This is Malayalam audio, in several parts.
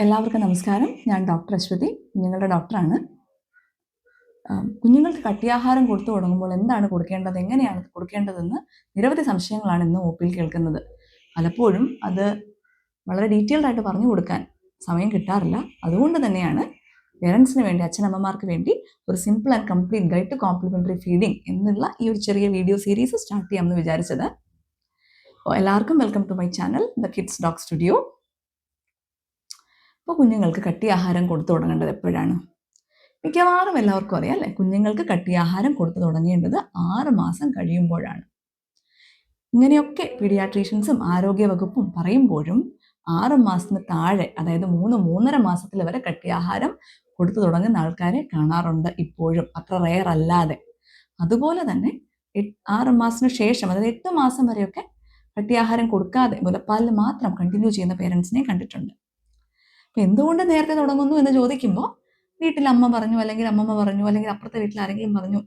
എല്ലാവർക്കും നമസ്കാരം. ഞാൻ ഡോക്ടർ അശ്വതി, കുഞ്ഞുങ്ങളുടെ ഡോക്ടറാണ്. കുഞ്ഞുങ്ങൾക്ക് കട്ടിയാഹാരം കൊടുത്തു തുടങ്ങുമ്പോൾ എന്താണ് കൊടുക്കേണ്ടത്, എങ്ങനെയാണ് കൊടുക്കേണ്ടതെന്ന് നിരവധി സംശയങ്ങളാണ് ഇന്ന് ഒപിയിൽ കേൾക്കുന്നത്. പലപ്പോഴും അത് വളരെ ഡീറ്റെയിൽഡ് ആയിട്ട് പറഞ്ഞു കൊടുക്കാൻ സമയം കിട്ടാറില്ല. അതുകൊണ്ട് തന്നെയാണ് പേരൻസിന് വേണ്ടി, അച്ഛനമ്മമാർക്ക് വേണ്ടി ഒരു simple and complete guide to complementary feeding എന്നുള്ള ഈ ഒരു ചെറിയ വീഡിയോ സീരീസ് സ്റ്റാർട്ട് ചെയ്യാമെന്ന് വിചാരിച്ചത്. എല്ലാവർക്കും welcome to my channel the kids dog studio. അപ്പോൾ കുഞ്ഞുങ്ങൾക്ക് കട്ടിയാഹാരം കൊടുത്തു തുടങ്ങേണ്ടത് എപ്പോഴാണ്? മിക്കവാറും എല്ലാവർക്കും അറിയാം അല്ലേ, കുഞ്ഞുങ്ങൾക്ക് കട്ടിയാഹാരം കൊടുത്തു തുടങ്ങേണ്ടത് 6 മാസം കഴിയുമ്പോഴാണ്. ഇങ്ങനെയൊക്കെ പീഡിയാട്രീഷ്യൻസും ആരോഗ്യ വകുപ്പും പറയുമ്പോഴും 6 മാസത്തിന് താഴെ, അതായത് 3-3.5 മാസത്തിൽ വരെ കട്ടിയാഹാരം കൊടുത്തു തുടങ്ങുന്ന ആൾക്കാരെ കാണാറുണ്ട് ഇപ്പോഴും, അത്ര റെയർ അല്ലാതെ. അതുപോലെ തന്നെ 6 മാസത്തിന് ശേഷം, അതായത് 8 മാസം വരെയൊക്കെ കട്ടിയാഹാരം കൊടുക്കാതെ മുലപ്പാലിൽ മാത്രം കണ്ടിന്യൂ ചെയ്യുന്ന പേരൻസിനെ കണ്ടിട്ടുണ്ട്. അപ്പം എന്തുകൊണ്ട് നേരത്തെ തുടങ്ങുന്നു എന്ന് ചോദിക്കുമ്പോൾ വീട്ടിൽ അമ്മ പറഞ്ഞു, അല്ലെങ്കിൽ അമ്മമ്മ പറഞ്ഞു, അല്ലെങ്കിൽ അപ്പുറത്തെ വീട്ടിൽ ആരെങ്കിലും പറഞ്ഞു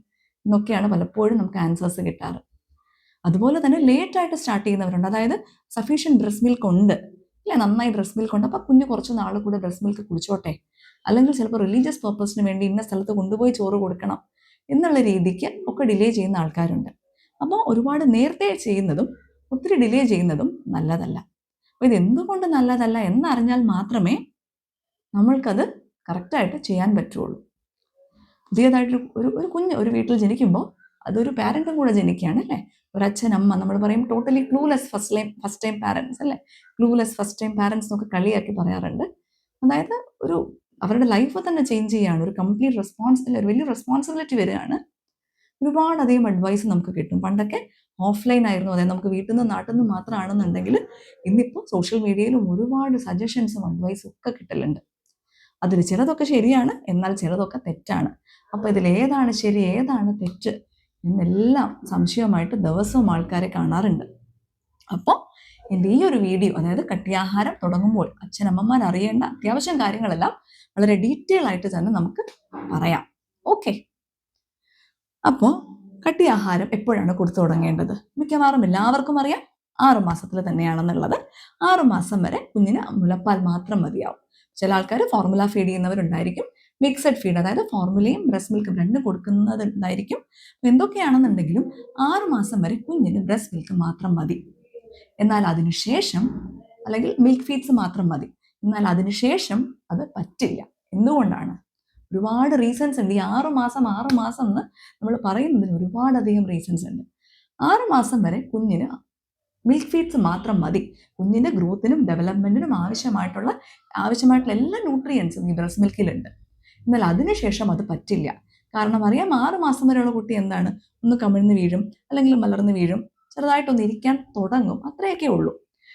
എന്നൊക്കെയാണ് പലപ്പോഴും നമുക്ക് ആൻസേഴ്സ് കിട്ടാറ്. അതുപോലെ തന്നെ ലേറ്റായിട്ട് സ്റ്റാർട്ട് ചെയ്യുന്നവരുണ്ട്. അതായത് സഫീഷ്യൻറ്റ് ബ്രസ്റ്റ് മിൽക്ക് ഉണ്ട്, അല്ലെ, നന്നായി ബ്രസ്റ്റ് മിൽക്ക് ഉണ്ട്, അപ്പോൾ കുഞ്ഞ് കുറച്ച് നാൾ കൂടെ ബ്രസ്റ്റ് മിൽക്ക് കുടിച്ചോട്ടെ, അല്ലെങ്കിൽ ചിലപ്പോൾ റിലീജിയസ് പർപ്പസിന് വേണ്ടി ഇന്ന സ്ഥലത്ത് കൊണ്ടുപോയി ചോറ് കൊടുക്കണം എന്നുള്ള രീതിക്ക് ഒക്കെ ഡിലേ ചെയ്യുന്ന ആൾക്കാരുണ്ട്. അപ്പോൾ ഒരുപാട് നേരത്തെ ചെയ്യുന്നതും ഒത്തിരി ഡിലേ ചെയ്യുന്നതും നല്ലതല്ല. അപ്പോൾ ഇതെന്തുകൊണ്ട് നല്ലതല്ല എന്നറിഞ്ഞാൽ മാത്രമേ നമ്മൾക്കത് കറക്റ്റായിട്ട് ചെയ്യാൻ പറ്റുള്ളൂ. പുതിയതായിട്ട് ഒരു കുഞ്ഞ് ഒരു വീട്ടിൽ ജനിക്കുമ്പോൾ അതൊരു പാരൻറ്റും കൂടെ ജനിക്കുകയാണ് അല്ലേ. ഒരച്ഛൻ, അമ്മ, നമ്മൾ പറയും totally clueless first time parents അല്ലേ, ക്ലൂലെസ് ഫസ്റ്റ് ടൈം പാരൻസ് എന്നൊക്കെ കളിയാക്കി പറയാറുണ്ട്. അതായത് അവരുടെ ലൈഫ് തന്നെ ചേഞ്ച് ചെയ്യുകയാണ്, ഒരു കംപ്ലീറ്റ് ഒരു വലിയ റെസ്പോൺസിബിലിറ്റി വരികയാണ്. ഒരുപാടധികം അഡ്വൈസ് നമുക്ക് കിട്ടും. പണ്ടൊക്കെ ഓഫ്ലൈൻ ആയിരുന്നു, അതായത് നമുക്ക് വീട്ടിൽ നിന്ന് നാട്ടിൽ നിന്ന് മാത്രമാണെന്നുണ്ടെങ്കിൽ ഇന്നിപ്പോൾ സോഷ്യൽ മീഡിയയിലും ഒരുപാട് സജഷൻസും അഡ്വൈസും ഒക്കെ കിട്ടലുണ്ട്. അതിൽ ചിലതൊക്കെ ശരിയാണ്, എന്നാൽ ചിലതൊക്കെ തെറ്റാണ്. അപ്പോൾ ഇതിൽ ഏതാണ് ശരി, ഏതാണ് തെറ്റ് എന്നെല്ലാം സംശയമായിട്ട് ദിവസവും ആൾക്കാരെ കാണാറുണ്ട്. അപ്പോൾ എൻ്റെ ഈ ഒരു വീഡിയോ, അതായത് കട്ടിയാഹാരം തുടങ്ങുമ്പോൾ അച്ഛനമ്മമാർ അറിയേണ്ട അത്യാവശ്യം കാര്യങ്ങളെല്ലാം വളരെ ഡീറ്റെയിൽ ആയിട്ട് തന്നെ നമുക്ക് പറയാം. ഓക്കെ, അപ്പോൾ കട്ടിയാഹാരം എപ്പോഴാണ് കൊടുത്തു തുടങ്ങേണ്ടത്? മിക്കവാറും എല്ലാവർക്കും അറിയാം, 6 മാസത്തിൽ തന്നെയാണെന്നുള്ളത്. 6 മാസം വരെ കുഞ്ഞിന് മുലപ്പാൽ മാത്രം മതിയാവും. ചില ആൾക്കാർ ഫോർമുല ഫീഡ് ചെയ്യുന്നവരുണ്ടായിരിക്കും, മിക്സഡ് ഫീഡ്, അതായത് ഫോർമുലയും ബ്രസ്റ്റ് മിൽക്കും രണ്ടും കൊടുക്കുന്നതുണ്ടായിരിക്കും. എന്തൊക്കെയാണെന്നുണ്ടെങ്കിലും 6 മാസം വരെ കുഞ്ഞിന് ബ്രസ്റ്റ് മിൽക്ക് മാത്രം മതി. എന്നാൽ അതിനുശേഷം, അല്ലെങ്കിൽ മിൽക്ക് ഫീഡ്സ് മാത്രം മതി, എന്നാൽ അതിനുശേഷം അത് പറ്റില്ല. എന്തുകൊണ്ടാണ്? ഒരുപാട് റീസൺസ് ഉണ്ട്. ഈ 6 മാസം എന്ന് നമ്മൾ പറയുന്നതിന് ഒരുപാടധികം റീസൺസ് ഉണ്ട്. 6 മാസം വരെ കുഞ്ഞിന് മിൽക്ക് ഫീഡ്സ് മാത്രം മതി. കുഞ്ഞിൻ്റെ ഗ്രോത്തിനും ഡെവലപ്മെൻറ്റിനും ആവശ്യമായിട്ടുള്ള എല്ലാ ന്യൂട്രിയൻസും ഈ ബ്രസ്റ്റ് മിൽക്കിലുണ്ട്. എന്നാൽ അതിനുശേഷം അത് പറ്റില്ല. കാരണം അറിയാം, 6 മാസം വരെയുള്ള കുട്ടി എന്താണ്, ഒന്ന് കമിഴ്ന്ന് വീഴും, അല്ലെങ്കിൽ മലർന്ന് വീഴും, ചെറുതായിട്ടൊന്ന് ഇരിക്കാൻ തുടങ്ങും, അത്രയൊക്കെ ഉള്ളൂ.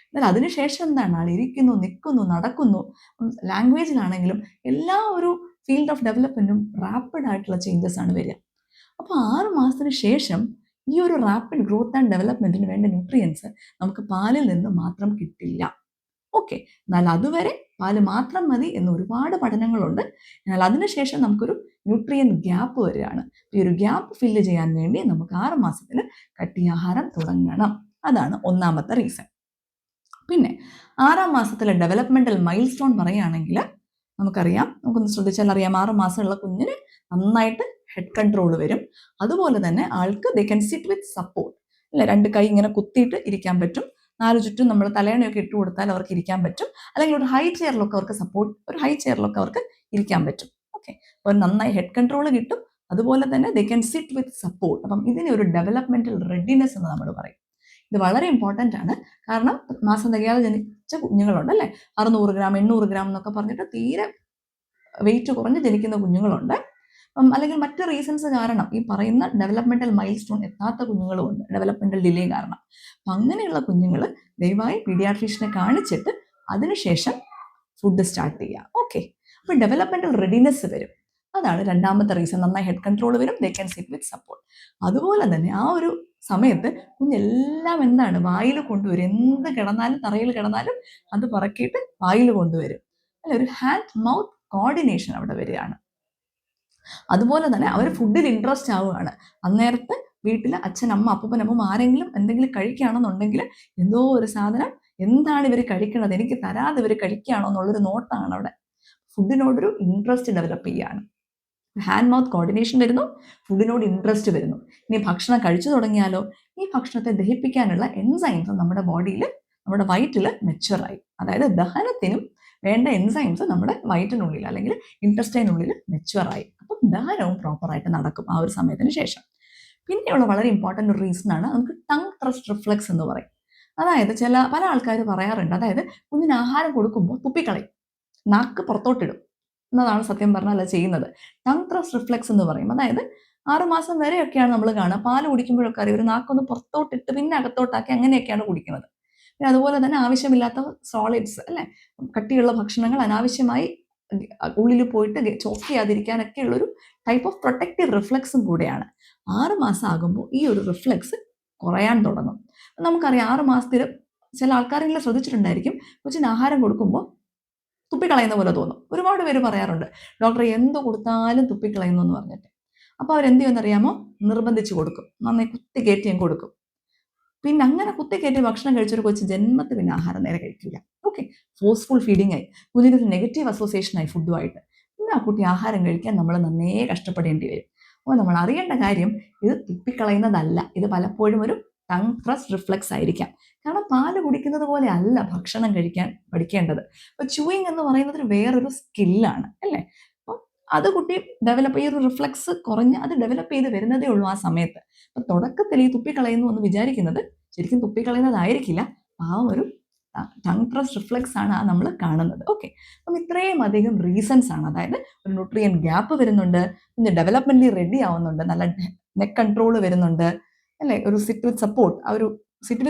എന്നാൽ അതിനുശേഷം എന്താണ്, ആൾ ഇരിക്കുന്നു, നിൽക്കുന്നു, നടക്കുന്നു. ലാംഗ്വേജിലാണെങ്കിലും എല്ലാ ഒരു ഫീൽഡ് ഓഫ് ഡെവലപ്മെൻറ്റും റാപ്പിഡ് ആയിട്ടുള്ള ചേഞ്ചസ് ആണ് വരിക. അപ്പോൾ 6 മാസത്തിന് ശേഷം ഈ ഒരു റാപ്പിഡ് ഗ്രോത്ത് ആൻഡ് ഡെവലപ്മെൻറ്റിന് വേണ്ട ന്യൂട്രിയൻസ് നമുക്ക് പാലിൽ നിന്ന് മാത്രം കിട്ടില്ല. ഓക്കെ, എന്നാൽ അതുവരെ പാല് മാത്രം മതി എന്ന് ഒരുപാട് പഠനങ്ങളുണ്ട്. എന്നാൽ അതിനുശേഷം നമുക്കൊരു ന്യൂട്രിയൻ ഗ്യാപ്പ് വരികയാണ്. ഈ ഒരു ഗ്യാപ്പ് ഫില്ല് ചെയ്യാൻ വേണ്ടി നമുക്ക് 6 മാസത്തിൽ കട്ടിയാഹാരം തുടങ്ങണം. അതാണ് ഒന്നാമത്തെ റീസൺ. പിന്നെ 6 മാസത്തിലെ ഡെവലപ്മെന്റൽ മൈൽ സ്റ്റോൺ പറയുകയാണെങ്കിൽ നമുക്കറിയാം, നമുക്കൊന്ന് ശ്രദ്ധിച്ചാൽ അറിയാം, 6 മാസമുള്ള കുഞ്ഞിന് നന്നായിട്ട് ഹെഡ് കൺട്രോൾ വരും. അതുപോലെ തന്നെ ആൾക്ക് ദേ കൻ സിറ്റ് വിത്ത് സപ്പോർട്ട്, അല്ലെ, 2 കൈ ഇങ്ങനെ കുത്തിയിട്ട് ഇരിക്കാൻ പറ്റും. 4 ചുറ്റും നമ്മൾ തലയണയൊക്കെ ഇട്ട് കൊടുത്താൽ അവർക്ക് ഇരിക്കാൻ പറ്റും. അല്ലെങ്കിൽ ഒരു ഹൈ ചെയറിലൊക്കെ അവർക്ക് ഇരിക്കാൻ പറ്റും. ഓക്കെ, അപ്പോൾ നന്നായി ഹെഡ് കൺട്രോൾ കിട്ടും. അതുപോലെ തന്നെ ദേ കൻ സിറ്റ് വിത്ത് സപ്പോർട്ട്. അപ്പം ഇതിനെ ഒരു ഡെവലപ്മെന്റൽ റെഡിനെസ് എന്ന് നമ്മൾ പറയും. ഇത് വളരെ ഇമ്പോർട്ടൻ്റ് ആണ്. കാരണം മാസം തികയാതെ ജനിച്ച കുഞ്ഞുങ്ങളുണ്ട് അല്ലേ, 600 ഗ്രാം 800 ഗ്രാം എന്നൊക്കെ പറഞ്ഞിട്ട് തീരെ വെയിറ്റ് കുറഞ്ഞ് ജനിക്കുന്ന കുഞ്ഞുങ്ങളുണ്ട്. അല്ലെങ്കിൽ മറ്റ് റീസൺസ് കാരണം ഈ പറയുന്ന ഡെവലപ്മെന്റൽ മൈൽ സ്റ്റോൺ എത്താത്ത കുഞ്ഞുങ്ങളുമുണ്ട്, ഡെവലപ്മെന്റൽ ഡിലേ കാരണം. അപ്പം അങ്ങനെയുള്ള കുഞ്ഞുങ്ങൾ ദയവായി പീഡിയാട്രീഷ്യനെ കാണിച്ചിട്ട് അതിനുശേഷം ഫുഡ് സ്റ്റാർട്ട് ചെയ്യുക. ഓക്കെ, അപ്പോൾ ഡെവലപ്മെന്റൽ റെഡിനെസ് വരും. അതാണ് രണ്ടാമത്തെ റീസൺ. നന്നായി ഹെഡ് കൺട്രോൾ വരും, they can sit with support. അതുപോലെ തന്നെ ആ ഒരു സമയത്ത് കുഞ്ഞെല്ലാം എന്താണ് വായിൽ കൊണ്ടുവരും. എന്ത് കിടന്നാലും, തറയിൽ കിടന്നാലും അത് പറക്കിയിട്ട് വായിൽ കൊണ്ടുവരും. അല്ലെ, ഒരു ഹാൻഡ് മൗത്ത് കോർഡിനേഷൻ അവിടെ വരികയാണ്. അതുപോലെ തന്നെ അവർ ഫുഡിൽ ഇൻട്രസ്റ്റ് ആവുകയാണ്. അന്നേരത്ത് വീട്ടിൽ അച്ഛൻ, അമ്മ, അപ്പൂപ്പൻ, അമ്മ ആരെങ്കിലും എന്തെങ്കിലും കഴിക്കുകയാണെന്നുണ്ടെങ്കിൽ എന്തോ ഒരു സാധനം എന്താണ് ഇവർ കഴിക്കുന്നത്, എനിക്ക് തരാതെ ഇവർ കഴിക്കുകയാണോ എന്നുള്ളൊരു നോട്ടാണ് അവിടെ. ഫുഡിനോടൊരു ഇൻട്രസ്റ്റ് ഡെവലപ്പ് ചെയ്യുകയാണ്. ഹാൻഡ് മൗത്ത് കോർഡിനേഷൻ വരുന്നു, ഫുഡിനോട് ഇൻട്രസ്റ്റ് വരുന്നു. ഇനി ഭക്ഷണം കഴിച്ചു തുടങ്ങിയാലോ, ഈ ഭക്ഷണത്തെ ദഹിപ്പിക്കാനുള്ള എൻസൈംസ് നമ്മുടെ ബോഡിയിൽ, നമ്മുടെ വയറ്റിൽ മെച്ചുവറായി. അതായത് ദഹനത്തിനും വേണ്ട എൻസൈംസ് നമ്മുടെ വയറ്റിനുള്ളിൽ അല്ലെങ്കിൽ ഇൻറ്റസ്റ്റൈനുള്ളിൽ മെച്ചുവറായി. അപ്പം ദഹനവും പ്രോപ്പറായിട്ട് നടക്കും ആ ഒരു സമയത്തിന് ശേഷം. പിന്നെയുള്ള വളരെ ഇമ്പോർട്ടൻ്റ് ഒരു റീസൺ ആണ് നമുക്ക് ടങ് ത്രസ്റ്റ് റിഫ്ലെക്സ് എന്ന് പറയും. അതായത് പല ആൾക്കാർ പറയാറുണ്ട്, അതായത് കുഞ്ഞിന് ആഹാരം കൊടുക്കുമ്പോൾ തുപ്പിക്കളയും, നാക്ക് പുറത്തോട്ടിടും എന്നതാണ് സത്യം പറഞ്ഞാൽ അത് ചെയ്യുന്നത്. ടങ് ത്രസ്റ്റ് റിഫ്ലെക്സ് എന്ന് പറയും. അതായത് 6 മാസം വരെയൊക്കെയാണ് നമ്മൾ കാണുക, പാല് കുടിക്കുമ്പോഴൊക്കെ അറിയാം ഒരു നാക്കൊന്ന് പുറത്തോട്ടിട്ട് പിന്നെ അകത്തോട്ടാക്കി അങ്ങനെയൊക്കെയാണ് കുടിക്കുന്നത്. പിന്നെ അതുപോലെ തന്നെ ആവശ്യമില്ലാത്ത സോളിഡ്സ് അല്ലെ, കട്ടിയുള്ള ഭക്ഷണങ്ങൾ അനാവശ്യമായി ഉള്ളിൽ പോയിട്ട് ചോക്ക് ചെയ്യാതിരിക്കാനൊക്കെ ഉള്ളൊരു ടൈപ്പ് ഓഫ് പ്രൊട്ടക്റ്റീവ് റിഫ്ലെക്സും കൂടെയാണ്. 6 മാസം ആകുമ്പോൾ ഈ ഒരു റിഫ്ലെക്സ് കുറയാൻ തുടങ്ങും. നമുക്കറിയാം 6 മാസത്തിൽ ചില ആൾക്കാരെങ്കിലും ശ്രദ്ധിച്ചിട്ടുണ്ടായിരിക്കും, കൊച്ചിന് ആഹാരം കൊടുക്കുമ്പോൾ തുപ്പിക്കളയുന്ന പോലെ തോന്നും. ഒരുപാട് പേര് പറയാറുണ്ട്, ഡോക്ടറെ എന്ത് കൊടുത്താലും തുപ്പിക്കളയുന്നു എന്ന് പറഞ്ഞിട്ട്. അപ്പോൾ അവരെന്ത് ചെയ്യുമെന്നറിയാമോ, നിർബന്ധിച്ച് കൊടുക്കും, നന്നായി കുത്തിക്കയറ്റിയും കൊടുക്കും. പിന്നെ അങ്ങനെ കുത്തിക്കയറ്റി ഭക്ഷണം കഴിച്ചൊരു കൊച്ചു ജന്മത്തിൽ പിന്നെ ആഹാരം നേരെ കഴിക്കില്ല. ഓക്കെ, ഫോഴ്സ്ഫുൾ ഫീഡിങ് ആയി, കുഞ്ഞിനൊരു നെഗറ്റീവ് അസോസിയേഷനായി ഫുഡുമായിട്ട്. പിന്നെ ആ കുട്ടി ആഹാരം കഴിക്കാൻ നമ്മൾ നന്നേ കഷ്ടപ്പെടേണ്ടി വരും. അപ്പോൾ നമ്മൾ അറിയേണ്ട കാര്യം, ഇത് തുപ്പിക്കളയുന്നതല്ല, ഇത് പലപ്പോഴും ഒരു ടങ് ത്രസ്റ്റ് റിഫ്ലെക്സ് ആയിരിക്കാം. കാരണം പാല് കുടിക്കുന്നത് പോലെ അല്ല ഭക്ഷണം കഴിക്കാൻ പഠിക്കേണ്ടത്. അപ്പോൾ ചൂയിങ് എന്ന് പറയുന്നത് വേറൊരു സ്കില്ലാണ് അല്ലേ. അപ്പം അത് കുട്ടി ഈ ഒരു റിഫ്ലെക്സ് കുറഞ്ഞ് അത് ഡെവലപ്പ് ചെയ്ത് വരുന്നതേ ഉള്ളൂ ആ സമയത്ത്. അപ്പം തുടക്കത്തിൽ ഈ തുപ്പിക്കളയുന്നു എന്ന് വിചാരിക്കുന്നത് ശരിക്കും തുപ്പിക്കളയുന്നതായിരിക്കില്ല, ഒരു ടങ് ത്രസ്റ്റ് റിഫ്ലെക്സ് ആണ് ആ നമ്മൾ കാണുന്നത്. ഓക്കെ, അപ്പം ഇത്രയും അധികം റീസൺസ് ആണ്. അതായത് ഒരു ന്യൂട്രിയൻ ഗ്യാപ്പ് വരുന്നുണ്ട്, പിന്നെ ഡെവലപ്മെന്റിൽ റെഡി ആവുന്നുണ്ട്, നല്ല നെക്ക് കൺട്രോൾ വരുന്നുണ്ട് അല്ലേ, ഒരു സിറ്റ് വിത്ത്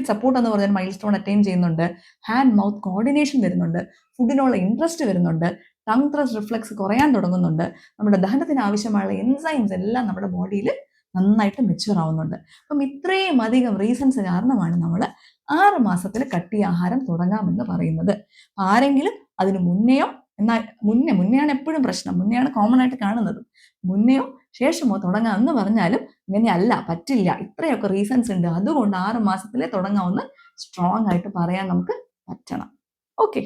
സപ്പോർട്ട് എന്ന് പറഞ്ഞാൽ മൈൽ സ്റ്റോൺ അറ്റൈൻ ചെയ്യുന്നുണ്ട്, ഹാൻഡ് മൗത്ത് കോർഡിനേഷൻ വരുന്നുണ്ട്, ഫുഡിനുള്ള ഇൻട്രസ്റ്റ് വരുന്നുണ്ട്, ടങ് ത്രസ്റ്റ് റിഫ്ലെക്സ് കുറയാൻ തുടങ്ങുന്നുണ്ട്, നമ്മുടെ ദഹനത്തിന് ആവശ്യമായുള്ള എൻസൈംസ് എല്ലാം നമ്മുടെ ബോഡിയിൽ നന്നായിട്ട് മെച്ചുവർ ആവുന്നുണ്ട്. അപ്പം ഇത്രയും അധികം റീസൺസ് കാരണമാണ് നമ്മൾ 6 മാസത്തിൽ കട്ടിയ ആഹാരം തുടങ്ങാമെന്ന് പറയുന്നത്. ആരെങ്കിലും അതിന് മുന്നെയോ, എന്നാൽ മുന്നെയാണ് എപ്പോഴും പ്രശ്നം, മുന്നെയാണ് കോമൺ ആയിട്ട് കാണുന്നത്, മുന്നെയോ ശേഷമോ തുടങ്ങാമെന്ന് പറഞ്ഞാലും ഇങ്ങനെയല്ല, പറ്റില്ല, ഇത്രയൊക്കെ റീസൺസ് ഉണ്ട്, അതുകൊണ്ട് 6 മാസത്തിലേ തുടങ്ങാമെന്ന് സ്ട്രോങ് ആയിട്ട് പറയാൻ നമുക്ക് പറ്റണം. ഓക്കെ,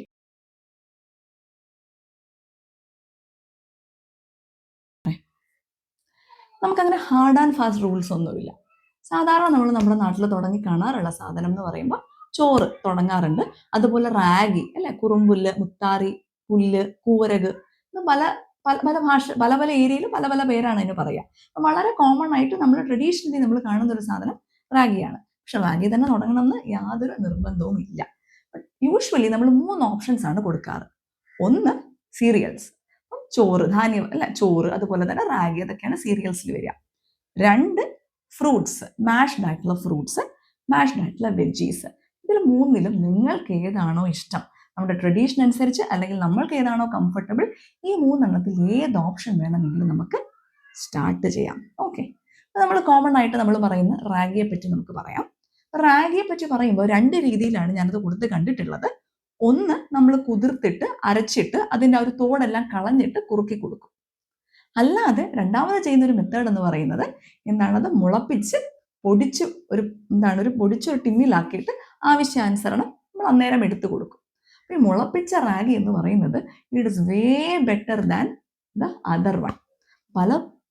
നമുക്കങ്ങനെ ഹാർഡ് ആൻഡ് ഫാസ്റ്റ് റൂൾസ് ഒന്നുമില്ല. സാധാരണ നമ്മൾ നമ്മുടെ നാട്ടിൽ തുടങ്ങി കാണാറുള്ള സാധനം എന്ന് പറയുമ്പോൾ ചോറ് തുടങ്ങാറുണ്ട്, അതുപോലെ റാഗി അല്ലെ, കുറുമ്പുല്ല്, മുത്താറി, പുല്ല്, കൂരക്, ഇത് പല പല ഏരിയയിൽ പല പല പേരാണ് അതിന് പറയുക. അപ്പം വളരെ കോമൺ ആയിട്ട് നമ്മൾ ട്രഡീഷണലി നമ്മൾ കാണുന്ന ഒരു സാധനം റാഗിയാണ്. പക്ഷെ റാഗി തന്നെ തുടങ്ങണമെന്ന് യാതൊരു നിർബന്ധവും ഇല്ല. യൂഷ്വലി നമ്മൾ 3 ഓപ്ഷൻസ് ആണ് കൊടുക്കാറ്. ഒന്ന് സീരിയൽസ്, ചോറ്, ധാന്യം അല്ല, ചോറ്, അതുപോലെ തന്നെ റാഗി, അതൊക്കെയാണ് സീരിയൽസിൽ വരിക. 2 ഫ്രൂട്ട്സ്, മാഷ്ഡ് ആയിട്ടുള്ള ഫ്രൂട്ട്സ്, മാഷ്ഡ് ആയിട്ടുള്ള വെജീസ്. ഇതിൽ 3ലും നിങ്ങൾക്ക് ഏതാണോ ഇഷ്ടം, നമ്മുടെ ട്രഡീഷൻ അനുസരിച്ച് അല്ലെങ്കിൽ നമ്മൾക്ക് ഏതാണോ കംഫർട്ടബിൾ, ഈ 3 എണ്ണത്തിൽ ഏത് ഓപ്ഷൻ വേണമെങ്കിലും നമുക്ക് സ്റ്റാർട്ട് ചെയ്യാം. ഓക്കെ, നമ്മൾ കോമൺ ആയിട്ട് നമ്മൾ പറയുന്ന റാഗിയെ പറ്റി നമുക്ക് പറയാം. റാഗിയെ പറ്റി പറയുമ്പോൾ 2 രീതിയിലാണ് ഞാനത് കൊടുത്ത് കണ്ടിട്ടുള്ളത്. ഒന്ന്, നമ്മൾ കുതിർത്തിട്ട് അരച്ചിട്ട് അതിൻ്റെ ആ ഒരു തോടെല്ലാം കളഞ്ഞിട്ട് കുറുക്കി കൊടുക്കും. അല്ലാതെ രണ്ടാമത് ചെയ്യുന്ന ഒരു മെത്തേഡ് എന്ന് പറയുന്നത് എന്താണത്, മുളപ്പിച്ച് പൊടിച്ച് ഒരു പൊടിച്ചൊരു ടിന്നിലാക്കിയിട്ട് ആവശ്യാനുസരണം നമ്മൾ അന്നേരം എടുത്തു കൊടുക്കും. അപ്പോൾ ഈ മുളപ്പിച്ച റാഗി എന്ന് പറയുന്നത് it is way better than the other one.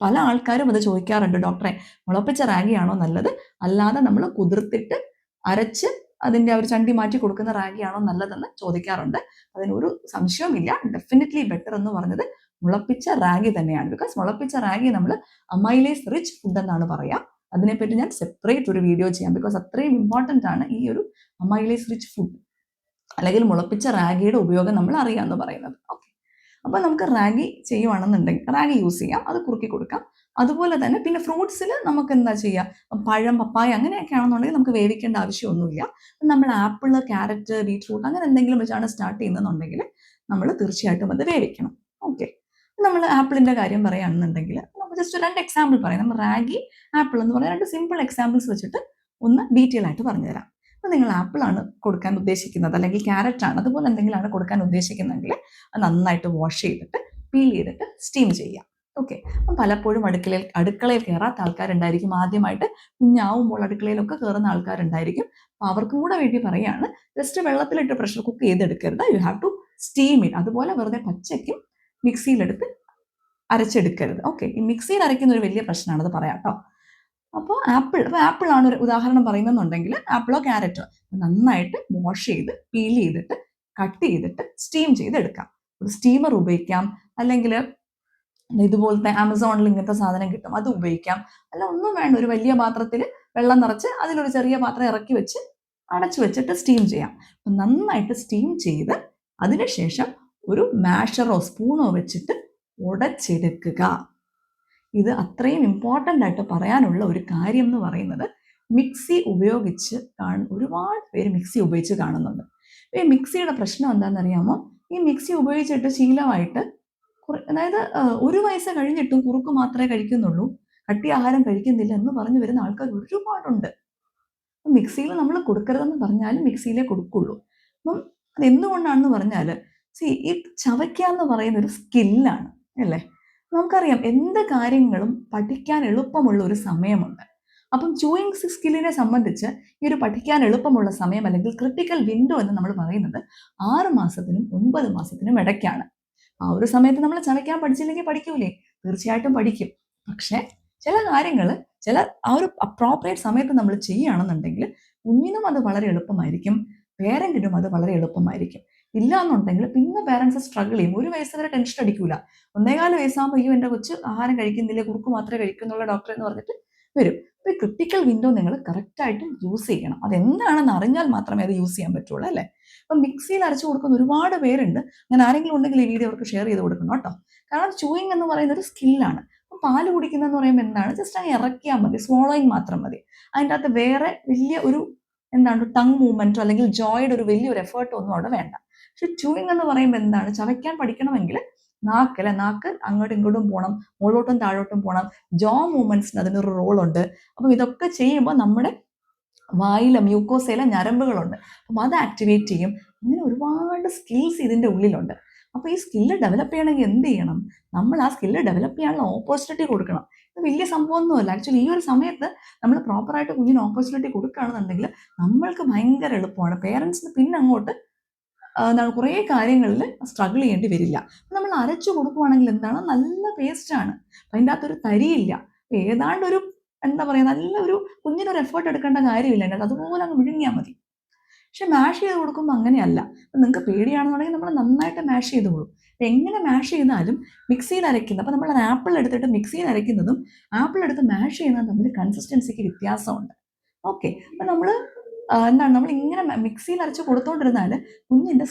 പല ആൾക്കാരും അത് ചോദിക്കാറുണ്ട്, ഡോക്ടറെ മുളപ്പിച്ച റാഗിയാണോ നല്ലത്, അല്ലാതെ നമ്മൾ കുതിർത്തിട്ട് അരച്ച് അതിൻ്റെ ആ ഒരു ചണ്ടി മാറ്റി കൊടുക്കുന്ന റാഗിയാണോ നല്ലതെന്ന് ചോദിക്കാറുണ്ട്. അതിനൊരു സംശയവുമില്ല, ഡെഫിനറ്റ്ലി ബെറ്റർ എന്ന് പറഞ്ഞത് മുളപ്പിച്ച റാഗി തന്നെയാണ്. ബിക്കോസ് മുളപ്പിച്ച റാഗി നമ്മൾ അമൈലേസ് റിച്ച് ഫുഡ് എന്നാണ് പറയുക. അതിനെപ്പറ്റി ഞാൻ സെപ്പറേറ്റ് ഒരു വീഡിയോ ചെയ്യാം, ബിക്കോസ് അത്രയും ഇമ്പോർട്ടൻ്റ് ആണ് ഈ ഒരു അമൈലേസ് റിച്ച് ഫുഡ് അല്ലെങ്കിൽ മുളപ്പിച്ച റാഗിയുടെ ഉപയോഗം നമ്മൾ അറിയാമെന്ന് പറയുന്നത്. ഓക്കെ, അപ്പോൾ നമുക്ക് റാഗി ചെയ്യുവാണെന്നുണ്ടെങ്കിൽ റാഗി യൂസ് ചെയ്യാം, അത് കുറുക്കി കൊടുക്കാം. അതുപോലെ തന്നെ പിന്നെ ഫ്രൂട്ട്സിൽ നമുക്ക് എന്താ ചെയ്യുക, പഴം, പപ്പായ അങ്ങനെയൊക്കെ ആണെന്നുണ്ടെങ്കിൽ നമുക്ക് വേവിക്കേണ്ട ആവശ്യമൊന്നുമില്ല. നമ്മൾ ആപ്പിൾ, ക്യാരറ്റ്, ബീറ്റ്റൂട്ട് അങ്ങനെ എന്തെങ്കിലും വെച്ചാണ് സ്റ്റാർട്ട് ചെയ്യുന്നതെന്നുണ്ടെങ്കിൽ നമ്മൾ തീർച്ചയായിട്ടും അത് വേവിക്കണം. ഓക്കെ, നമ്മൾ ആപ്പിളിൻ്റെ കാര്യം പറയുകയാണെന്നുണ്ടെങ്കിൽ നമുക്ക് ജസ്റ്റ് 2 എക്സാമ്പിൾ പറയാം. നമ്മൾ റാഗി, ആപ്പിൾ എന്ന് പറഞ്ഞാൽ 2 സിമ്പിൾ എക്സാമ്പിൾസ് വെച്ചിട്ട് ഒന്ന് ഡീറ്റെയിൽ ആയിട്ട് പറഞ്ഞുതരാം. അപ്പോൾ നിങ്ങൾ ആപ്പിളാണ് കൊടുക്കാൻ ഉദ്ദേശിക്കുന്നത് അല്ലെങ്കിൽ ക്യാരറ്റ് ആണ്, അതുപോലെ എന്തെങ്കിലുമാണ് കൊടുക്കാൻ ഉദ്ദേശിക്കുന്നതെങ്കിൽ അത് നന്നായിട്ട് വാഷ് ചെയ്തിട്ട് പീൽ ചെയ്തിട്ട് സ്റ്റീം ചെയ്യാം. ഓക്കെ. അപ്പം പലപ്പോഴും അടുക്കളയിൽ കയറാത്ത ആൾക്കാരുണ്ടായിരിക്കും. ആദ്യമായിട്ട് കുഞ്ഞാവുമ്പോൾ അടുക്കളയിലൊക്കെ കയറുന്ന ആൾക്കാരുണ്ടായിരിക്കും. അപ്പോൾ അവർക്കും കൂടെ വേണ്ടി പറയുകയാണ്, ജസ്റ്റ് വെള്ളത്തിലിട്ട് പ്രഷർ കുക്ക് ചെയ്തെടുക്കരുത്. You have to steam it. അതുപോലെ വെറുതെ പച്ചയ്ക്കും മിക്സിയിലെടുത്ത് അരച്ചെടുക്കരുത്. ഓക്കെ. ഈ മിക്സിയിൽ അരയ്ക്കുന്ന ഒരു വലിയ പ്രശ്നമാണ്, അത് പറയാം കേട്ടോ. അപ്പോൾ ആപ്പിളാണ് ഒരു ഉദാഹരണം പറയുന്നുണ്ടെങ്കിൽ ആപ്പിളോ ക്യാരറ്റോ നന്നായിട്ട് വാഷ് ചെയ്ത് പീൽ ചെയ്തിട്ട് കട്ട് ചെയ്തിട്ട് സ്റ്റീം ചെയ്തെടുക്കാം. ഒരു സ്റ്റീമർ ഉപയോഗിക്കാം, അല്ലെങ്കിൽ ഇതുപോലത്തെ ആമസോണിൽ ഇങ്ങനത്തെ സാധനം കിട്ടും, അത് ഉപയോഗിക്കാം. അല്ല ഒന്നും വേണ്ട, ഒരു വലിയ പാത്രത്തിൽ വെള്ളം നിറച്ച് അതിലൊരു ചെറിയ പാത്രം ഇറക്കി വെച്ച് അടച്ചു വെച്ചിട്ട് സ്റ്റീം ചെയ്യാം. അപ്പം നന്നായിട്ട് സ്റ്റീം ചെയ്ത് അതിനുശേഷം ഒരു മാഷറോ സ്പൂണോ വെച്ചിട്ട് ഉടച്ചെടുക്കുക. ഇത് അത്രയും ഇമ്പോർട്ടൻ്റ് ആയിട്ട് പറയാനുള്ള ഒരു കാര്യം എന്ന് പറയുന്നത്, മിക്സി ഉപയോഗിച്ച് ഒരുപാട് പേര് മിക്സി ഉപയോഗിച്ച് കാണുന്നുണ്ട്. ഈ മിക്സിയുടെ പ്രശ്നം എന്താണെന്നറിയാമോ? ഈ മിക്സി ഉപയോഗിച്ചിട്ട് ശീലമായിട്ട് അതായത് 1 വയസ്സ് കഴിഞ്ഞിട്ടും കുറുക്ക് മാത്രമേ കഴിക്കുന്നുള്ളൂ, കട്ടി ആഹാരം കഴിക്കുന്നില്ല എന്ന് പറഞ്ഞു വരുന്ന ആൾക്കാർ ഒരുപാടുണ്ട്. മിക്സിയിൽ നമ്മൾ കൊടുക്കരുതെന്ന് പറഞ്ഞാലും മിക്സിയിലേ കൊടുക്കുള്ളൂ. അപ്പം അതെന്തുകൊണ്ടാണെന്ന് പറഞ്ഞാൽ, ഈ ചവയ്ക്കുക എന്ന് പറയുന്ന ഒരു സ്കില്ലാണ് അല്ലേ? നമുക്കറിയാം എന്ത് കാര്യങ്ങളും പഠിക്കാൻ എളുപ്പമുള്ള ഒരു സമയമുണ്ട്. അപ്പം ചൂയിങ് സ്കില്ലിനെ സംബന്ധിച്ച് ഈ ഒരു പഠിക്കാൻ എളുപ്പമുള്ള സമയം അല്ലെങ്കിൽ ക്രിട്ടിക്കൽ വിൻഡോ എന്ന് നമ്മൾ പറയുന്നത് 6 മാസത്തിനും 9 മാസത്തിനും ഇടയ്ക്കാണ്. ആ ഒരു സമയത്ത് നമ്മൾ ചവയ്ക്കാൻ പഠിച്ചില്ലെങ്കിൽ പഠിക്കൂലേ? തീർച്ചയായിട്ടും പഠിക്കും. പക്ഷെ ചില കാര്യങ്ങൾ ആ ഒരു അപ്രോപ്രിയേറ്റ് സമയത്ത് നമ്മൾ ചെയ്യുകയാണെന്നുണ്ടെങ്കിൽ കുഞ്ഞിനും അത് വളരെ എളുപ്പമായിരിക്കും, പേരൻറ്റിനും അത് വളരെ എളുപ്പമായിരിക്കും. ഇല്ല എന്നുണ്ടെങ്കിൽ പിന്നെ പേരൻസ് സ്ട്രഗിൾ ചെയ്യും. 1 വയസ്സ് വരെ ടെൻഷൻ അടിക്കൂല. 1.25 വയസ്സാകുമ്പോൾ അയ്യോ എൻ്റെ കൊച്ച് ആഹാരം കഴിക്കുന്നില്ല, കുറുക്ക് മാത്രമേ കഴിക്കുന്നുള്ള ഡോക്ടർ എന്ന് പറഞ്ഞിട്ട് വരും. അപ്പോൾ ഈ ക്രിട്ടിക്കൽ വിൻഡോ നിങ്ങൾ കറക്റ്റായിട്ടും യൂസ് ചെയ്യണം. അതെന്താണെന്ന് അറിഞ്ഞാൽ മാത്രമേ അത് യൂസ് ചെയ്യാൻ പറ്റുള്ളൂ അല്ലേ? അപ്പം മിക്സിയിൽ അരച്ചു കൊടുക്കുന്ന ഒരുപാട് പേരുണ്ട്. അങ്ങനെ ആരെങ്കിലും ഉണ്ടെങ്കിൽ ഈ വീഡിയോ അവർക്ക് ഷെയർ ചെയ്ത് കൊടുക്കണം കേട്ടോ. കാരണം ചൂയിങ് എന്ന് പറയുന്ന ഒരു സ്കില്ലാണ്. അപ്പം പാല് കുടിക്കുന്നതെന്ന് പറയുമ്പോൾ എന്താണ്, ജസ്റ്റ് അങ്ങ് ഇറക്കിയാൽ മതി, സ്വോളോയിങ് മാത്രം മതി. അതിൻ്റെ അകത്ത് വേറെ വലിയ ഒരു ടങ് മൂവ്മെൻറ്റോ അല്ലെങ്കിൽ ജോയുടെ ഒരു വലിയൊരു എഫേർട്ടോ ഒന്നും അവിടെ വേണ്ട. പക്ഷെ ചൂയിങ് എന്ന് പറയുമ്പോൾ എന്താണ്, ചവയ്ക്കാൻ പഠിക്കണമെങ്കിൽ നാക്ക് അങ്ങോട്ടും ഇങ്ങോട്ടും പോകണം, മുകളിലോട്ടും താഴോട്ടും പോകണം. ജോ മൂവ്മെന്റ്സിന് അതിനൊരു റോളുണ്ട്. അപ്പം ഇതൊക്കെ ചെയ്യുമ്പോൾ നമ്മുടെ വായിലെ മ്യൂക്കോസയിലെ ഞരമ്പുകളുണ്ട്, അപ്പം അത് ആക്ടിവേറ്റ് ചെയ്യും. ഇങ്ങനെ ഒരുപാട് സ്കിൽസ് ഇതിൻ്റെ ഉള്ളിലുണ്ട്. അപ്പോൾ ഈ സ്കില്ല് ഡെവലപ്പ് ചെയ്യണമെങ്കിൽ എന്ത് ചെയ്യണം? നമ്മൾ ആ സ്കില്ല് ഡെവലപ്പ് ചെയ്യാനുള്ള ഓപ്പർച്യൂണിറ്റി കൊടുക്കണം. ഇത് വലിയ സംഭവമൊന്നുമല്ല. ആക്ച്വലി ഈ ഒരു സമയത്ത് നമ്മൾ പ്രോപ്പറായിട്ട് കുഞ്ഞിന് ഓപ്പർച്യൂണിറ്റി കൊടുക്കുകയാണെന്നുണ്ടെങ്കിൽ നമ്മൾക്ക് ഭയങ്കര എളുപ്പമാണ്. പേരൻസിന് പിന്നെ അങ്ങോട്ട് കുറേ കാര്യങ്ങളിൽ സ്ട്രഗിൾ ചെയ്യേണ്ടി വരില്ല. നമ്മൾ അരച്ചു കൊടുക്കുവാണെങ്കിൽ എന്താണ്, നല്ല പേസ്റ്റാണ്. അപ്പം അതിൻ്റെ അകത്തൊരു തരിയില്ല. ഏതാണ്ട് ഒരു നല്ലൊരു കുഞ്ഞിനൊരു എഫേർട്ട് എടുക്കേണ്ട കാര്യമില്ല അതിൻ്റെ, അതുപോലെ അങ്ങ് വിഴുങ്ങിയാൽ മതി. പക്ഷെ മാഷ് ചെയ്ത് കൊടുക്കുമ്പോൾ അങ്ങനെയല്ല. അപ്പം നിങ്ങൾക്ക് പേടിയാണെന്നുണ്ടെങ്കിൽ നമ്മൾ നന്നായിട്ട് മാഷ് ചെയ്തോളൂ. എങ്ങനെ മാഷ് ചെയ്താലും മിക്സിയിൽ അരയ്ക്കുന്നത്, അപ്പം നമ്മൾ ആപ്പിൾ എടുത്തിട്ട് മിക്സിയിൽ അരയ്ക്കുന്നതും ആപ്പിൾ എടുത്ത് മാഷ് ചെയ്യുന്നതും തമ്മിൽ കൺസിസ്റ്റൻസിക്ക് വ്യത്യാസമുണ്ട്. ഓക്കെ. അപ്പം നമ്മൾ ഇങ്ങനെ മിക്സിയിൽ അരച്ച് കൊടുത്തോണ്ടിരുന്നാൽ കുഞ്ഞിൻ്റെ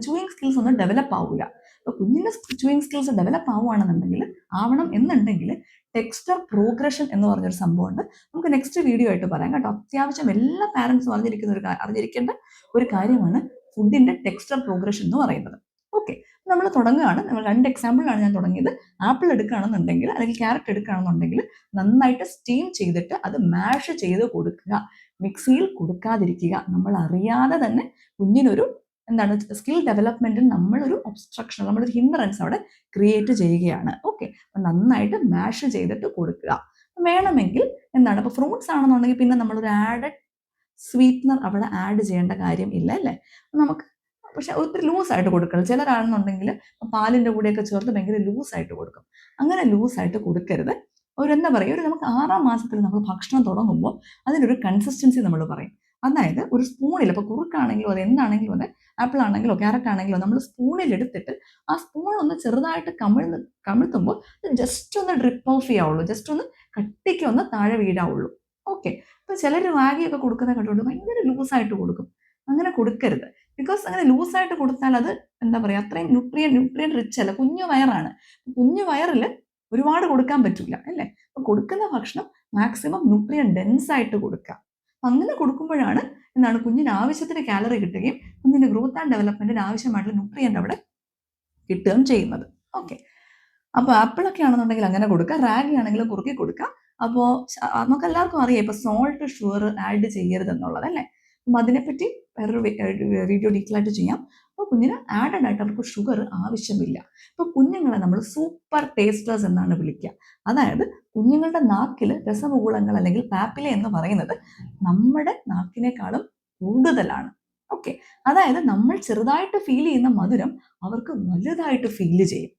ചൂയിങ് സ്കിൽസ് ഒന്നും ഡെവലപ്പ് ആവില്ല. അപ്പോൾ കുഞ്ഞിൻ്റെ ചൂയിങ് സ്കിൽസ് ഡെവലപ്പ് ആവണം എന്നുണ്ടെങ്കിൽ ടെക്സ്ചർ പ്രോഗ്രഷൻ എന്ന് പറഞ്ഞൊരു സംഭവമുണ്ട്. നമുക്ക് നെക്സ്റ്റ് വീഡിയോ ആയിട്ട് പറയാം കേട്ടോ. അത്യാവശ്യം എല്ലാ പാരൻസും അറിഞ്ഞിരിക്കേണ്ട ഒരു കാര്യമാണ് ഫുഡിൻ്റെ ടെക്സ്ചർ പ്രോഗ്രഷൻ എന്ന് പറയുന്നത്. ഓക്കെ. നമ്മൾ തുടങ്ങുകയാണ്. നമ്മൾ 2 എക്സാമ്പിളാണ് ഞാൻ തുടങ്ങിയത്. ആപ്പിൾ എടുക്കുകയാണെന്നുണ്ടെങ്കിൽ അല്ലെങ്കിൽ ക്യാരറ്റ് എടുക്കുകയാണെന്നുണ്ടെങ്കിൽ നന്നായിട്ട് സ്റ്റീം ചെയ്തിട്ട് അത് മാഷ് ചെയ്ത് കൊടുക്കുക. മിക്സിയിൽ കൊടുക്കാതിരിക്കുക. നമ്മൾ അറിയാതെ തന്നെ കുഞ്ഞിനൊരു സ്കിൽ ഡെവലപ്മെൻറ്റിന് നമ്മളൊരു ഒബ്സ്ട്രക്ഷൻ, നമ്മളൊരു ഹിൻഡറൻസ് അവിടെ ക്രിയേറ്റ് ചെയ്യുകയാണ്. ഓക്കെ. അപ്പം നന്നായിട്ട് മാഷ് ചെയ്തിട്ട് കൊടുക്കുക. വേണമെങ്കിൽ ഇപ്പോൾ ഫ്രൂട്ട്സ് ആണെന്നുണ്ടെങ്കിൽ പിന്നെ നമ്മളൊരു ആഡഡ് സ്വീറ്റ്നർ അവിടെ ആഡ് ചെയ്യേണ്ട കാര്യം ഇല്ല അല്ലേ? നമുക്ക് പക്ഷെ ഒത്തിരി ലൂസായിട്ട് കൊടുക്കണം. ചിലരാണെന്നുണ്ടെങ്കിൽ പാലിൻ്റെ കൂടെയൊക്കെ ചേർത്ത് ഭയങ്കര ലൂസായിട്ട് കൊടുക്കും. അങ്ങനെ ലൂസായിട്ട് കൊടുക്കരുത്. ഒരു നമുക്ക് 6-ാം മാസത്തിൽ നമ്മൾ ഭക്ഷണം തുടങ്ങുമ്പോൾ അതിനൊരു കൺസിസ്റ്റൻസി നമ്മൾ പറയും. അതായത് ഒരു സ്പൂണിൽ, ഇപ്പോൾ കുറുക്കാണെങ്കിലോ അത് എന്താണെങ്കിലും അതെ, ആപ്പിൾ ആണെങ്കിലോ ക്യാരറ്റ് ആണെങ്കിലോ നമ്മൾ സ്പൂണിൽ എടുത്തിട്ട് ആ സ്പൂൺ ഒന്ന് ചെറുതായിട്ട് കമിഴ്ത്തുമ്പോൾ ജസ്റ്റ് ഒന്ന് ഡ്രിപ്പ് ഓഫ് ചെയ്യാവുള്ളൂ, ജസ്റ്റ് ഒന്ന് കട്ടിക്ക് ഒന്ന് താഴെ വീഴാവുള്ളൂ. ഓക്കെ. ഇപ്പോൾ ചിലർ റാഗിയൊക്കെ കൊടുക്കുന്ന കണ്ടുകൊണ്ട് ഭയങ്കര ലൂസായിട്ട് കൊടുക്കും. അങ്ങനെ കൊടുക്കരുത്. ബിക്കോസ് അങ്ങനെ ലൂസായിട്ട് കൊടുത്താൽ അത് അത്രയും ന്യൂട്രിയൻ റിച്ച് അല്ല. കുഞ്ഞു വയറാണ്. കുഞ്ഞു വയറിൽ ഒരുപാട് കൊടുക്കാൻ പറ്റില്ല അല്ലേ? അപ്പോൾ കൊടുക്കുന്ന ഭക്ഷണം മാക്സിമം ന്യൂട്രിയൻ ഡെൻസ് ആയിട്ട് കൊടുക്കുക. അങ്ങനെ കൊടുക്കുമ്പോഴാണ് കുഞ്ഞിന് ആവശ്യത്തിന് കാലറി കിട്ടുകയും കുഞ്ഞിൻ്റെ ഗ്രോത്ത് ആൻഡ് ഡെവലപ്മെൻറ്റിന് ആവശ്യമായിട്ടുള്ള ന്യൂട്രിയൻ്റ് അവിടെ കിട്ടുകയും ചെയ്യുന്നത്. ഓക്കെ. അപ്പോൾ ആപ്പിളൊക്കെ ആണെന്നുണ്ടെങ്കിൽ അങ്ങനെ കൊടുക്കുക. റാഗി ആണെങ്കിലും കുറുക്കി കൊടുക്കുക. അപ്പോൾ നമുക്ക് എല്ലാവർക്കും അറിയാം ഇപ്പോൾ സോൾട്ട് ഷുഗർ ആഡ് ചെയ്യരുതെന്നുള്ളത് അല്ലേ? അതിനെപ്പറ്റി വേറൊരു വീഡിയോ ഡീറ്റെയിൽ ആയിട്ട് ചെയ്യാം. അപ്പോൾ കുഞ്ഞിന് ആഡഡ് ആയിട്ട് അവർക്ക് ഷുഗർ ആവശ്യമില്ല. അപ്പോൾ കുഞ്ഞുങ്ങളെ നമ്മൾ സൂപ്പർ ടേസ്റ്റേഴ്സ് എന്നാണ് വിളിക്കുക. അതായത് കുഞ്ഞുങ്ങളുടെ നാക്കിൽ രസമുകുളങ്ങൾ അല്ലെങ്കിൽ പാപ്പില എന്ന് പറയുന്നത് നമ്മുടെ നാക്കിനേക്കാളും കൂടുതലാണ്. ഓക്കെ, അതായത് നമ്മൾ ചെറുതായിട്ട് ഫീൽ ചെയ്യുന്ന മധുരം അവർക്ക് വലുതായിട്ട് ഫീൽ ചെയ്യും.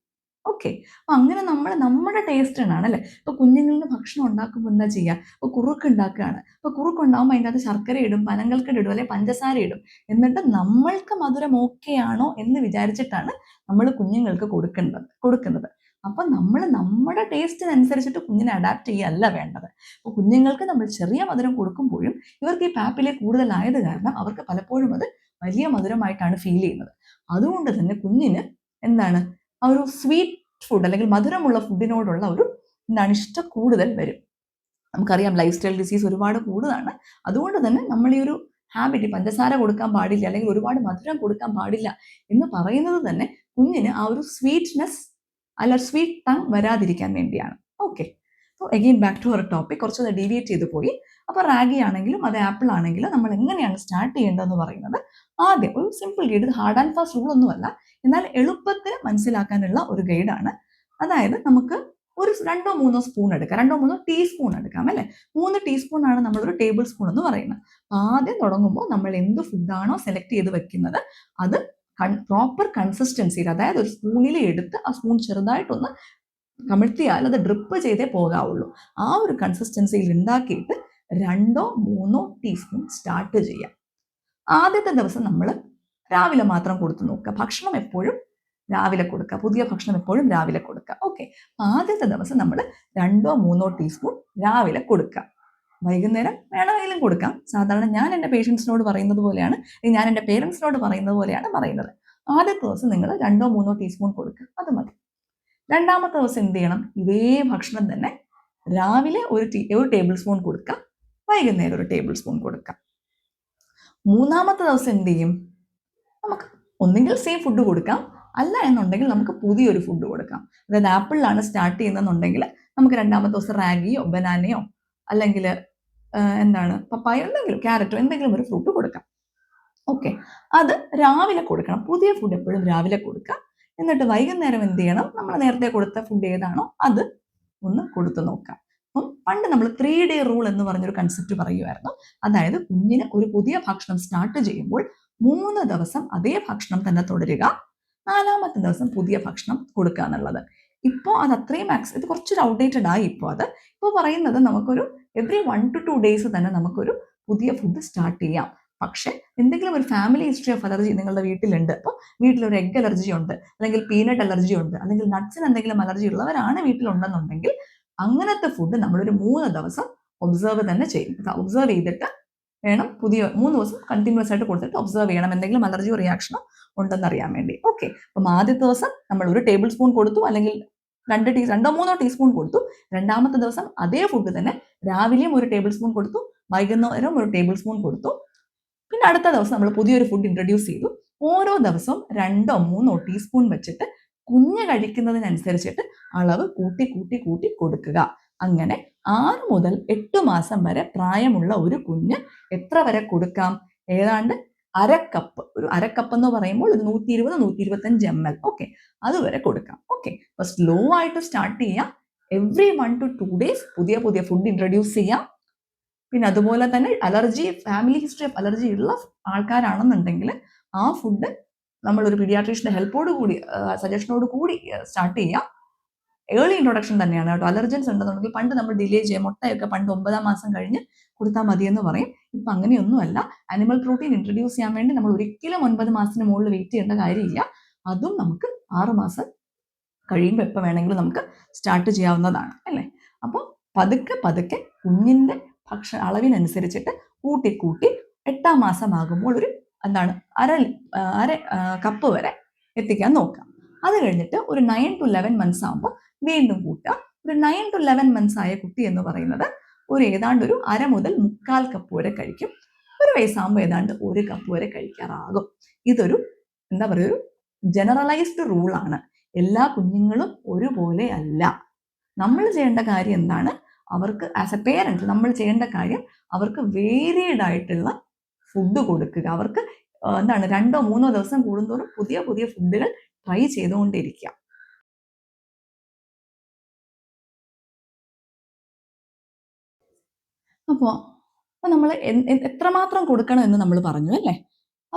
ഓക്കെ, അപ്പൊ അങ്ങനെ നമ്മൾ നമ്മുടെ ടേസ്റ്റിനാണ് അല്ലേ. ഇപ്പൊ കുഞ്ഞുങ്ങൾക്ക് ഭക്ഷണം ഉണ്ടാക്കുമ്പോൾ എന്താ ചെയ്യുക? ഇപ്പൊ കുറുക്ക് ഉണ്ടാക്കുകയാണ്. ഇപ്പൊ കുറുക്ക് ഉണ്ടാകുമ്പോൾ അതിൻ്റെ അകത്ത് ശർക്കര ഇടും, പനങ്കൽക്കട ഇടും, അല്ലെങ്കിൽ പഞ്ചസാര ഇടും. എന്നിട്ട് നമ്മൾക്ക് മധുരം ഓക്കെ ആണോ എന്ന് വിചാരിച്ചിട്ടാണ് നമ്മൾ കുഞ്ഞുങ്ങൾക്ക് കൊടുക്കുന്നത്. അപ്പൊ നമ്മൾ നമ്മുടെ ടേസ്റ്റിനനുസരിച്ചിട്ട് കുഞ്ഞിനെ അഡാപ്റ്റ് ചെയ്യല്ല വേണ്ടത്. അപ്പൊ കുഞ്ഞുങ്ങൾക്ക് നമ്മൾ ചെറിയ മധുരം കൊടുക്കുമ്പോഴും ഇവർക്ക് ഈ പാപ്പിലെ കൂടുതലായത് കാരണം അവർക്ക് പലപ്പോഴും അത് വലിയ മധുരമായിട്ടാണ് ഫീൽ ചെയ്യുന്നത്. അതുകൊണ്ട് തന്നെ കുഞ്ഞിന് എന്താണ് ആ ഒരു സ്വീറ്റ് ഫുഡ് അല്ലെങ്കിൽ മധുരമുള്ള ഫുഡിനോടുള്ള ഒരു ഇഷ്ടം കൂടുതൽ വരും. നമുക്കറിയാം ലൈഫ് സ്റ്റൈൽ ഡിസീസ് ഒരുപാട് കൂടുതലാണ്. അതുകൊണ്ട് തന്നെ നമ്മൾ ഈ ഒരു ഹാബിറ്റ് പഞ്ചസാര കൊടുക്കാൻ പാടില്ല അല്ലെങ്കിൽ ഒരുപാട് മധുരം കൊടുക്കാൻ പാടില്ല എന്ന് പറയുന്നത് തന്നെ കുഞ്ഞിന് ആ ഒരു സ്വീറ്റ്നെസ് അല്ല സ്വീറ്റ് ടങ് വരാതിരിക്കാൻ വേണ്ടിയാണ്. Okay, so again back to our topic. കുറച്ചൊന്ന് ഡീവിയേറ്റ് ചെയ്ത് പോയി. അപ്പോൾ റാഗി ആണെങ്കിലും അത് ആപ്പിൾ ആണെങ്കിലും നമ്മൾ എങ്ങനെയാണ് സ്റ്റാർട്ട് ചെയ്യേണ്ടതെന്ന് പറയുന്നത് ആദ്യം ഒരു സിമ്പിൾ ഗൈഡ്, ഇത് ഹാർഡ് ആൻഡ് ഫാസ്റ്റ് റൂൾ ഒന്നുമല്ല, എന്നാൽ എളുപ്പത്തിൽ മനസ്സിലാക്കാനുള്ള ഒരു ഗൈഡാണ്. അതായത് നമുക്ക് ഒരു 2-3 സ്പൂൺ എടുക്കാം, 2-3 ടീസ്പൂൺ എടുക്കാം അല്ലേ. 3 ടീസ്പൂൺ ആണ് നമ്മളൊരു ടേബിൾ സ്പൂൺ എന്ന് പറയുന്നത്. ആദ്യം തുടങ്ങുമ്പോൾ നമ്മൾ എന്ത് ഫുഡാണോ സെലക്ട് ചെയ്ത് വെക്കുന്നത് അത് പ്രോപ്പർ കൺസിസ്റ്റൻസിയിൽ, അതായത് ഒരു സ്പൂണിൽ എടുത്ത് ആ സ്പൂൺ ചെറുതായിട്ടൊന്ന് കമിഴ്ത്തിയാൽ അത് ഡ്രിപ്പ് ചെയ്തേ പോകാവുള്ളൂ. ആ ഒരു കൺസിസ്റ്റൻസിയിൽ ഉണ്ടാക്കിയിട്ട് 2-3 ടീസ്പൂൺ സ്റ്റാർട്ട് ചെയ്യാം. ആദ്യത്തെ ദിവസം നമ്മൾ രാവിലെ മാത്രം കൊടുത്തു നോക്കുക. ഭക്ഷണം എപ്പോഴും രാവിലെ കൊടുക്കുക, പുതിയ ഭക്ഷണം എപ്പോഴും രാവിലെ കൊടുക്കുക. ഓക്കെ, ആദ്യത്തെ ദിവസം നമ്മൾ 2-3 ടീസ്പൂൺ രാവിലെ കൊടുക്കുക. വൈകുന്നേരം വേണമെങ്കിലും കൊടുക്കാം. സാധാരണ ഞാൻ എൻ്റെ പേഷ്യൻസിനോട് പറയുന്നത് പോലെയാണ്, ഞാൻ എൻ്റെ പേരൻസിനോട് പറയുന്നത് പോലെയാണ് പറയുന്നത്. ആദ്യത്തെ ദിവസം നിങ്ങൾ 2-3 ടീസ്പൂൺ കൊടുക്കുക, അത് മതി. രണ്ടാമത്തെ ദിവസം എന്ത് ചെയ്യണം? ഇതേ ഭക്ഷണം തന്നെ രാവിലെ ഒരു ടേബിൾ സ്പൂൺ കൊടുക്കുക, വൈകുന്നേരം ഒരു ടേബിൾ സ്പൂൺ കൊടുക്കുക. മൂന്നാമത്തെ ദിവസം എന്ത് ചെയ്യും? നമുക്ക് ഒന്നെങ്കിൽ സെയിം ഫുഡ് കൊടുക്കാം, അല്ല എന്നുണ്ടെങ്കിൽ നമുക്ക് പുതിയൊരു ഫുഡ് കൊടുക്കാം. അതായത് ആപ്പിളിലാണ് സ്റ്റാർട്ട് ചെയ്യുന്നതെന്നുണ്ടെങ്കിൽ നമുക്ക് രണ്ടാമത്തെ ദിവസം റാഗിയോ ബനാനയോ അല്ലെങ്കിൽ പപ്പായോ എന്തെങ്കിലും ക്യാരറ്റോ എന്തെങ്കിലും ഒരു ഫ്രൂട്ട് കൊടുക്കാം. ഓക്കെ, അത് രാവിലെ കൊടുക്കണം. പുതിയ ഫുഡ് എപ്പോഴും രാവിലെ കൊടുക്കുക. എന്നിട്ട് വൈകുന്നേരം എന്ത് ചെയ്യണം? നമ്മൾ നേരത്തെ കൊടുത്ത ഫുഡ് ഏതാണോ അത് ഒന്ന് കൊടുത്തു നോക്കാം. അപ്പം പണ്ട് നമ്മൾ 3 ഡേ റൂൾ എന്ന് പറഞ്ഞൊരു കൺസെപ്റ്റ് പറയുമായിരുന്നു. അതായത് കുഞ്ഞിന് ഒരു പുതിയ ഭക്ഷണം സ്റ്റാർട്ട് ചെയ്യുമ്പോൾ 3 ദിവസം അതേ ഭക്ഷണം തന്നെ തുടരുക, 4ാമത്തെ ദിവസം പുതിയ ഭക്ഷണം കൊടുക്കുക എന്നുള്ളത്. ഇപ്പോൾ അത് അത്രയും ഇത് കുറച്ചൊരു ഔട്ട്ഡേറ്റഡ് ആയി. ഇപ്പോൾ പറയുന്നത് നമുക്കൊരു എവറി 1 to 2 ഡേയ്സ് തന്നെ നമുക്കൊരു പുതിയ ഫുഡ് സ്റ്റാർട്ട് ചെയ്യാം. പക്ഷെ എന്തെങ്കിലും ഒരു ഫാമിലി ഹിസ്റ്ററി ഓഫ് അലർജി നിങ്ങളുടെ വീട്ടിലുണ്ട്, അപ്പോൾ വീട്ടിലൊരു എഗ് അലർജി ഉണ്ട്, അല്ലെങ്കിൽ പീനട്ട് അലർജി ഉണ്ട്, അല്ലെങ്കിൽ നട്ട്സിന് എന്തെങ്കിലും അലർജി ഉള്ളവരാണ് വീട്ടിലുണ്ടെന്നുണ്ടെങ്കിൽ അങ്ങനത്തെ ഫുഡ് നമ്മളൊരു 3 ദിവസം ഒബ്സർവ് തന്നെ ചെയ്യും. ഒബ്സർവ് ചെയ്തിട്ട് വേണം 3 ദിവസം കണ്ടിന്യൂസ് ആയിട്ട് കൊടുത്തിട്ട് ഒബ്സർവ് ചെയ്യണം എന്തെങ്കിലും അലർജിയോ റിയാക്ഷനോ ഉണ്ടെന്ന് അറിയാൻ വേണ്ടി. ഓക്കെ, അപ്പം ആദ്യത്തെ ദിവസം നമ്മൾ ഒരു ടേബിൾ സ്പൂൺ കൊടുത്തു, അല്ലെങ്കിൽ 2-3 ടീസ്പൂൺ കൊടുത്തു. രണ്ടാമത്തെ ദിവസം അതേ ഫുഡ് തന്നെ രാവിലെയും ഒരു ടേബിൾ സ്പൂൺ കൊടുത്തു, വൈകുന്നേരം ഒരു ടേബിൾ സ്പൂൺ കൊടുത്തു. പിന്നെ അടുത്ത ദിവസം നമ്മൾ പുതിയൊരു ഫുഡ് ഇൻട്രൊഡ്യൂസ് ചെയ്തു. ഓരോ ദിവസവും 2-3 ടീസ്പൂൺ വെച്ചിട്ട് കുഞ്ഞ് കഴിക്കുന്നതിനനുസരിച്ചിട്ട് അളവ് കൂട്ടി കൂട്ടി കൂട്ടി കൊടുക്കുക. അങ്ങനെ 6 മുതൽ 8 മാസം വരെ പ്രായമുള്ള ഒരു കുഞ്ഞ് എത്ര വരെ കൊടുക്കാം? ഏതാണ്ട് അരക്കപ്പ്, ഒരു അരക്കപ്പ് എന്ന് പറയുമ്പോൾ ഒരു 120-125 ml. ഓക്കെ, അതുവരെ കൊടുക്കാം. ഓക്കെ, അപ്പൊ സ്ലോ ആയിട്ട് സ്റ്റാർട്ട് ചെയ്യാം. എവറി 1 to 2 ഡേയ്സ് പുതിയ പുതിയ ഫുഡ് ഇൻട്രൊഡ്യൂസ് ചെയ്യാം. പിന്നെ അതുപോലെ തന്നെ allergy, family history of allergy ഉള്ള ആൾക്കാരാണെന്നുണ്ടെങ്കിൽ ആ ഫുഡ് നമ്മളൊരു പീഡിയാട്രീഷ്യന്റെ ഹെൽപ്പോട് കൂടി സജഷനോട് കൂടി സ്റ്റാർട്ട് ചെയ്യാം. ഏർലി ഇൻട്രൊഡക്ഷൻ തന്നെയാണ് കേട്ടോ. അലർജൻസ് ഉണ്ടെന്നുണ്ടെങ്കിൽ പണ്ട് നമ്മൾ ഡിലേ ചെയ്യാം. മുട്ടയൊക്കെ പണ്ട് 9ാം മാസം കഴിഞ്ഞ് കൊടുത്താൽ മതിയെന്ന് പറയും. ഇപ്പം അങ്ങനെയൊന്നുമല്ല. അനിമൽ പ്രോട്ടീൻ ഇൻട്രൊഡ്യൂസ് ചെയ്യാൻ വേണ്ടി നമ്മൾ ഒരിക്കലും 9 മാസത്തിന് മുകളിൽ വെയിറ്റ് ചെയ്യേണ്ട കാര്യമില്ല. അതും നമുക്ക് 6 മാസം കഴിയുമ്പോൾ എപ്പോൾ വേണമെങ്കിലും നമുക്ക് സ്റ്റാർട്ട് ചെയ്യാവുന്നതാണ് അല്ലേ. അപ്പോൾ പതുക്കെ പതുക്കെ കുഞ്ഞിൻ്റെ അളവിനനുസരിച്ചിട്ട് കൂട്ടി കൂട്ടി 8ാം മാസമാകുമ്പോൾ ഒരു അര കപ്പ് വരെ എത്തിക്കാൻ നോക്കാം. അത് കഴിഞ്ഞിട്ട് ഒരു 9 to 11 months ആകുമ്പോൾ വീണ്ടും കൂട്ടുക. ഒരു 9 to 11 months ആയ കുട്ടി എന്ന് പറയുന്നത് ഏതാണ്ട് ഒരു 1/2 മുതൽ 3/4 കപ്പ് വരെ കഴിക്കും. 1 വയസ്സാകുമ്പോൾ ഏതാണ്ട് 1 കപ്പ് വരെ കഴിക്കാറാകും. ഇതൊരു ഒരു ജനറലൈസ്ഡ് റൂളാണ്. എല്ലാ കുഞ്ഞുങ്ങളും ഒരുപോലെ അല്ല. നമ്മൾ ചെയ്യേണ്ട കാര്യം എന്താണ്? അവർക്ക് ആസ് എ പേരൻറ്റ് നമ്മൾ ചെയ്യേണ്ട കാര്യം അവർക്ക് വേരിയഡ് ആയിട്ടുള്ള ഫുഡ് കൊടുക്കുക. അവർക്ക് എന്താണ് 2 3 ദിവസം കൂടുന്തോറും പുതിയ പുതിയ ഫുഡുകൾ ട്രൈ ചെയ്തുകൊണ്ടിരിക്കുക. അപ്പോൾ നമ്മൾ എത്രമാത്രം കൊടുക്കണം എന്ന് നമ്മൾ പറഞ്ഞു അല്ലേ?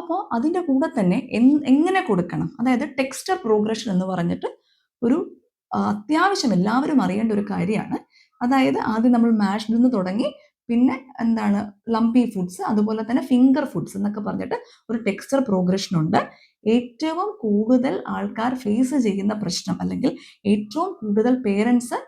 അപ്പോൾ അതിൻ്റെ കൂടെ തന്നെ എങ്ങനെ കൊടുക്കണം, അതായത് ടെക്സ്ചർ പ്രോഗ്രഷൻ എന്ന് പറഞ്ഞിട്ട് ഒരു അത്യാവശ്യം എല്ലാവരും അറിയേണ്ട ഒരു കാര്യമാണ്. അതായത് ആദ്യം നമ്മൾ മാഷ്ഡ് നിന്ന് തുടങ്ങി, പിന്നെ എന്താണ് ലംപി ഫുഡ്സ്, അതുപോലെ തന്നെ ഫിംഗർ ഫുഡ്സ് എന്നൊക്കെ പറഞ്ഞിട്ട് ഒരു ടെക്സ്ചർ പ്രോഗ്രഷൻ ഉണ്ട്. ഏറ്റവും കൂടുതൽ ആൾക്കാർ ഫേസ് ചെയ്യുന്ന പ്രശ്നം, അല്ലെങ്കിൽ ഏറ്റവും കൂടുതൽ പേരൻസ്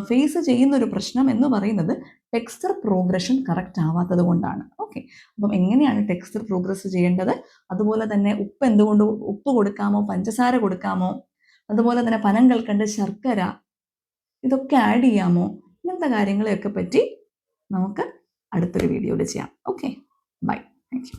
ഫേസ് ചെയ്യുന്ന ഒരു പ്രശ്നം എന്ന് പറയുന്നത് ടെക്സ്ചർ പ്രോഗ്രഷൻ കറക്റ്റ് ആവാത്തത് കൊണ്ടാണ്. ഓക്കെ, അപ്പം എങ്ങനെയാണ് ടെക്സ്ചർ പ്രോഗ്രസ് ചെയ്യേണ്ടത്, അതുപോലെ തന്നെ ഉപ്പ് കൊടുക്കാമോ, പഞ്ചസാര കൊടുക്കാമോ, അതുപോലെ തന്നെ പനം കൽക്കണ്ട്, ശർക്കര, ഇതൊക്കെ ആഡ് ചെയ്യാമോ, ഇങ്ങനത്തെ കാര്യങ്ങളെയൊക്കെ പറ്റി നമുക്ക് അടുത്തൊരു വീഡിയോയിൽ ചെയ്യാം. Okay, bye, thank U.